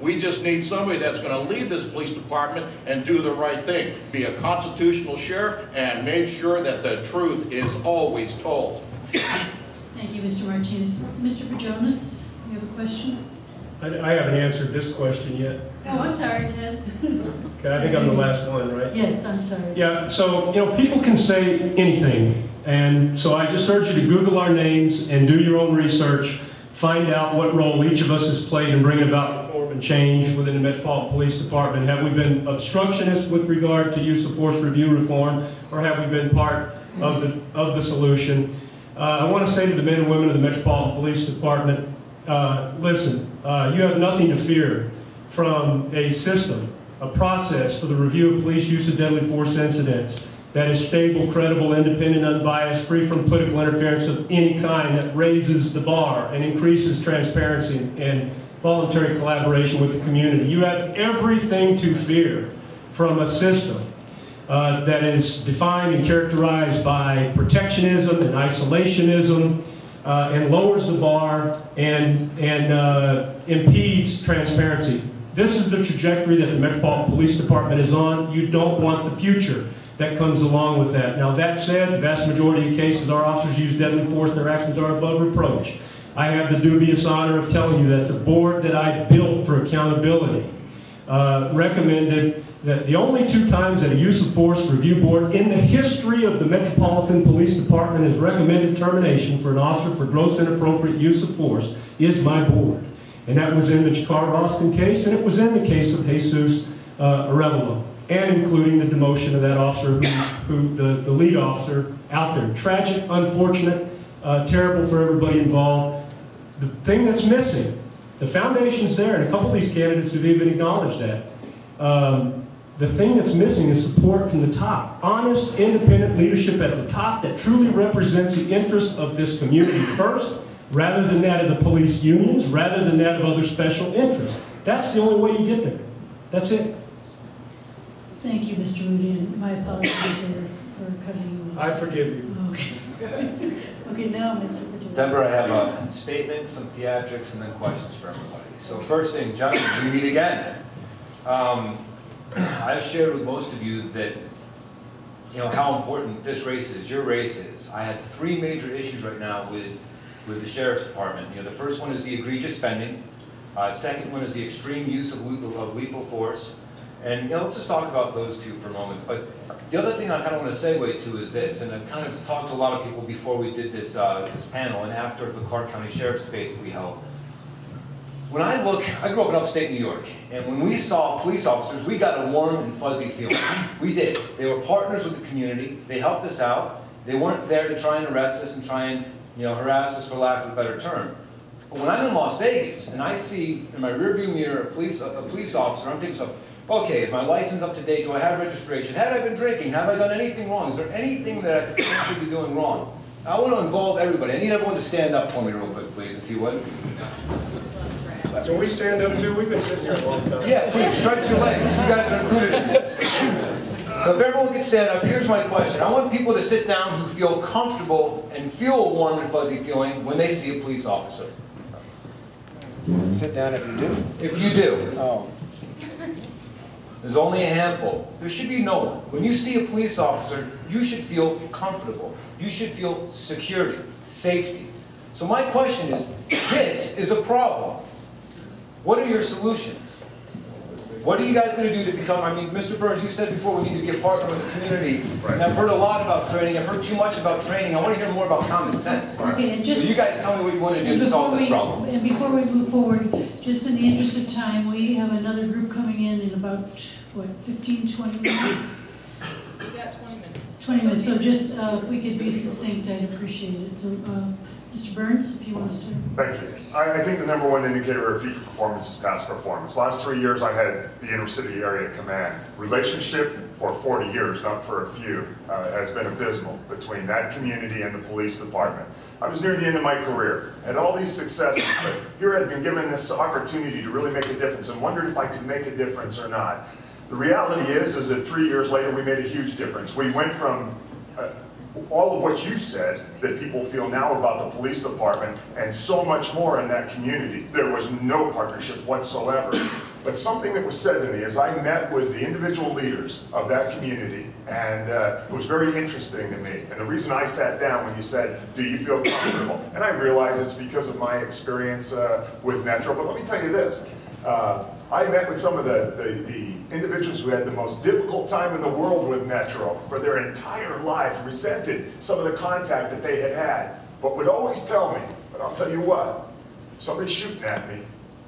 We just need somebody that's going to lead this police department and do the right thing. Be a constitutional sheriff and make sure that the truth is always told. Thank you, Mr. Martinez. Mr. Pajonas, you have a question? I haven't answered this question yet. Oh, I'm sorry, Ted. Okay, I think I'm the last one, right? Yes, I'm sorry. Yeah, so, people can say anything. And so I just urge you to Google our names and do your own research. Find out what role each of us has played in bringing about reform and change within the Metropolitan Police Department. Have we been obstructionists with regard to use of force review reform, or have we been part of the solution? I want to say to the men and women of the Metropolitan Police Department, listen, you have nothing to fear from a system, a process for the review of police use of deadly force incidents that is stable, credible, independent, unbiased, free from political interference of any kind, that raises the bar and increases transparency and voluntary collaboration with the community. You have everything to fear from a system that is defined and characterized by protectionism and isolationism, and lowers the bar and impedes transparency. This is the trajectory that the Metropolitan Police Department is on. You don't want the future that comes along with that. Now, that said, the vast majority of cases, our officers use deadly force and their actions are above reproach. I have the dubious honor of telling you that the board that I built for accountability recommended that the only 2 times that a use of force review board in the history of the Metropolitan Police Department has recommended termination for an officer for gross inappropriate use of force is my board. And that was in the Chicago-Austin case, and it was in the case of Jesus Arevalo, and including the demotion of that officer, the lead officer out there. Tragic, unfortunate, terrible for everybody involved. The thing that's missing, the foundation's there, and a couple of these candidates have even acknowledged that. The thing that's missing is support from the top. Honest, independent leadership at the top that truly represents the interests of this community first, rather than that of the police unions, rather than that of other special interests. That's the only way you get there. That's it. Thank you, Mr. Moody, and my apologies for cutting you off. I forgive you. Okay. Okay, now, Mr. Pajonas. Deborah, I have a statement, some theatrics, and then questions for everybody. So first thing, gentlemen, we meet again. I've shared with most of you that, how important this race is, your race is. I have 3 major issues right now with the Sheriff's Department. The first one is the egregious spending. Second one is the extreme use of lethal force. And let's just talk about those 2 for a moment. But the other thing I kind of want to segue to is this, and I've kind of talked to a lot of people before we did this panel and after the Clark County Sheriff's debate that we held. When I grew up in upstate New York, and when we saw police officers, we got a warm and fuzzy feeling. We did. They were partners with the community. They helped us out. They weren't there to try and arrest us and try and harass us, for lack of a better term. But when I'm in Las Vegas and I see in my rearview mirror a police officer, I'm thinking, okay, is my license up to date? Do I have registration? Had I been drinking? Have I done anything wrong? Is there anything that I should be doing wrong? I want to involve everybody. I need everyone to stand up for me real quick, please, if you would. Can we stand up too? We've been sitting here a long time. Yeah, please, stretch your legs. You guys are included in this. So if everyone can stand up, here's my question. I want people to sit down who feel comfortable and feel a warm and fuzzy feeling when they see a police officer. Sit down if you do. If you do. Oh. There's only a handful. There should be no one. When you see a police officer, you should feel comfortable. You should feel security, safety. So my question is, this is a problem. What are your solutions? What are you guys going to do to become, Mr. Burns, you said before we need to be a partner with the community. Right. And I've heard a lot about training. I've heard too much about training. I want to hear more about common sense. Okay, and just, so you guys tell me what you want to do to solve this problem. And before we move forward, just in the interest of time, we have another group coming in about, 15, 20 minutes? We've got 20 minutes. 20 minutes, so just if we could be succinct, I'd appreciate it. So, Mr. Burns, if you want to start. Thank you. I think the #1 indicator of future performance is past performance. Last 3 years I had the inner city area command. Relationship for 40 years, not for a few, has been abysmal between that community and the police department. I was near the end of my career, had all these successes, but here I'd been given this opportunity to really make a difference and wondered if I could make a difference or not. The reality is that 3 years later we made a huge difference. We went from all of what you said that people feel now about the police department and so much more in that community. There was no partnership whatsoever. But something that was said to me as I met with the individual leaders of that community, and it was very interesting to me. And the reason I sat down when you said, do you feel comfortable? And I realize it's because of my experience with Metro, but let me tell you this. I met with some of the individuals who had the most difficult time in the world with Metro for their entire lives, resented some of the contact that they had had, but would always tell me, but I'll tell you what, somebody's shooting at me,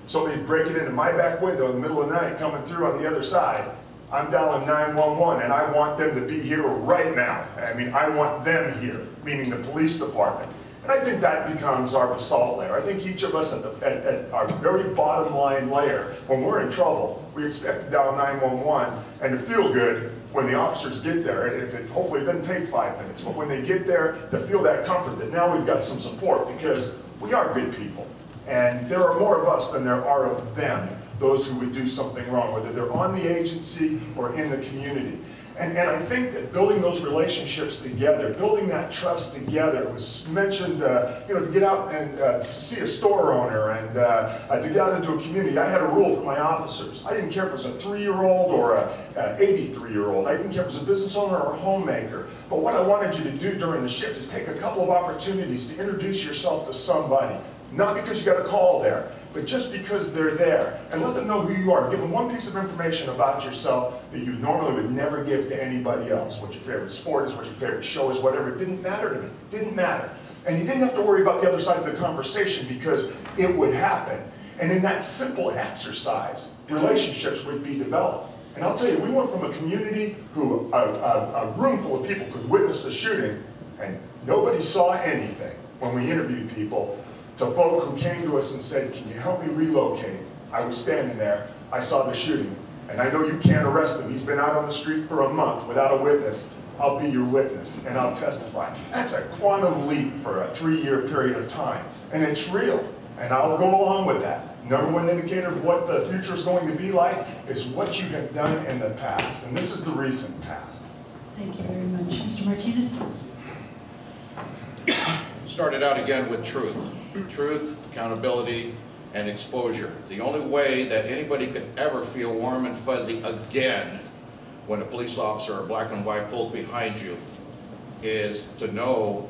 somebody breaking into my back window in the middle of the night, coming through on the other side, I'm dialing 911 and I want them to be here right now. I mean, I want them here, meaning the police department. And I think that becomes our basalt layer. I think each of us at our very bottom line layer, when we're in trouble, we expect to dial 911 and to feel good when the officers get there. Hopefully it doesn't take 5 minutes, but when they get there, to feel that comfort that now we've got some support because we are good people. And there are more of us than there are of them, those who would do something wrong, whether they're on the agency or in the community. And I think that building those relationships together, building that trust together, it was mentioned, to get out and to see a store owner and to get out into a community. I had a rule for my officers. I didn't care if it was a 3-year-old or a 83-year-old. I didn't care if it was a business owner or a homemaker. But what I wanted you to do during the shift is take a couple of opportunities to introduce yourself to somebody. Not because you got a call there, but just because they're there. And let them know who you are. Give them one piece of information about yourself that you normally would never give to anybody else. What your favorite sport is, what your favorite show is, whatever. It didn't matter to me. It didn't matter. And you didn't have to worry about the other side of the conversation because it would happen. And in that simple exercise, relationships would be developed. And I'll tell you, we went from a community who a room full of people could witness the shooting and nobody saw anything when we interviewed people, to folk who came to us and said, can you help me relocate? I was standing there, I saw the shooting, and I know you can't arrest him. He's been out on the street for a month without a witness. I'll be your witness, and I'll testify. That's a quantum leap for a 3-year period of time, and it's real, and I'll go along with that. Number one indicator of what the future is going to be like is what you have done in the past, and this is the recent past. Thank you very much. Mr. Martinez? Started out again with truth. Truth, accountability, and exposure. The only way that anybody could ever feel warm and fuzzy again when a police officer or black and white pulls behind you is to know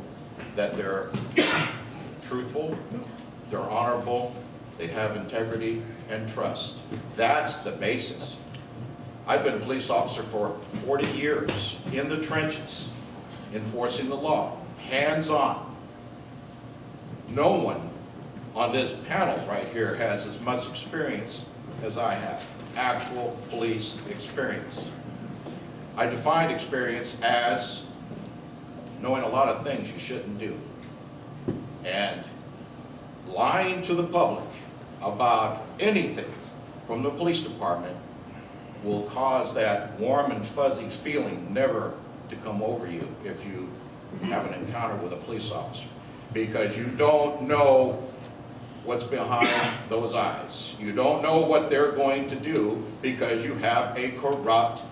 that they're truthful, they're honorable, they have integrity and trust. That's the basis. I've been a police officer for 40 years in the trenches, enforcing the law, hands-on. No one on this panel right here has as much experience as I have, actual police experience. I define experience as knowing a lot of things you shouldn't do. And lying to the public about anything from the police department will cause that warm and fuzzy feeling never to come over you if you have an encounter with a police officer. Because you don't know what's behind those eyes. You don't know what they're going to do because you have a corrupt